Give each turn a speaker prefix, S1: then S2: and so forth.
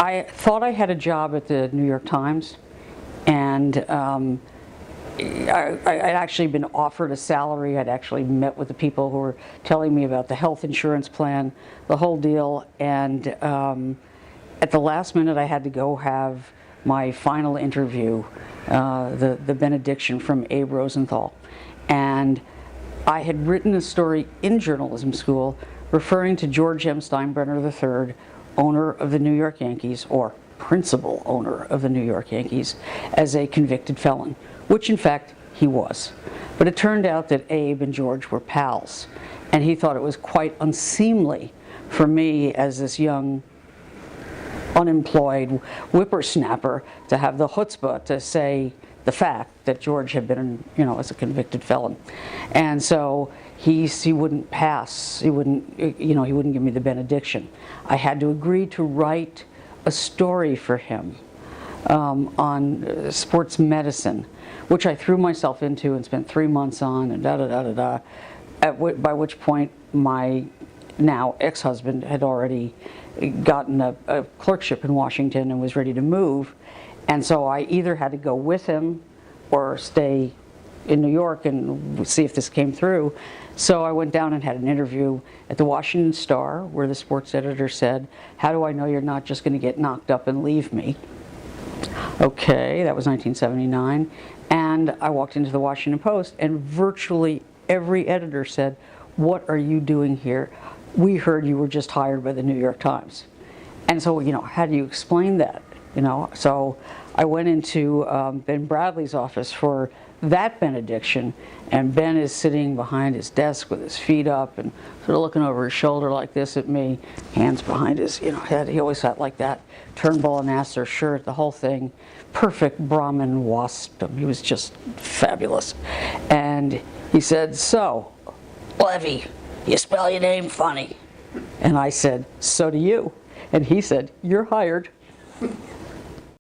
S1: I thought I had a job at the New York Times, and I'd actually been offered a salary. I'd actually met with the people who were telling me about the health insurance plan, the whole deal, and at the last minute I had to go have my final interview, the benediction from Abe Rosenthal. And I had written a story in journalism school referring to George M. Steinbrenner III, owner of the New York Yankees, or principal owner of the New York Yankees, as a convicted felon, which in fact he was. But it turned out that Abe and George were pals, and he thought it was quite unseemly for me as this young unemployed whippersnapper to have the chutzpah to say the fact that George had been, as a convicted felon. And so he wouldn't pass, he wouldn't give me the benediction. I had to agree to write a story for him on sports medicine, which I threw myself into and spent 3 months on, and by which point my now ex-husband had already gotten a clerkship in Washington and was ready to move. And so I either had to go with him or stay in New York and see if this came through. So I went down and had an interview at the Washington Star, where the sports editor said, "How do I know you're not just going to get knocked up and leave me?" Okay, that was 1979. And I walked into the Washington Post, and virtually every editor said, "What are you doing here? We heard you were just hired by the New York Times." And so, how do you explain that? So I went into Ben Bradley's office for that benediction, and Ben is sitting behind his desk with his feet up and sort of looking over his shoulder like this at me, hands behind his head. He always sat like that, Turnbull and Astor shirt, the whole thing, perfect Brahmin waspdom. He was just fabulous. And he said, "So, Leavy, you spell your name funny." And I said, "So do you." And he said, "You're hired."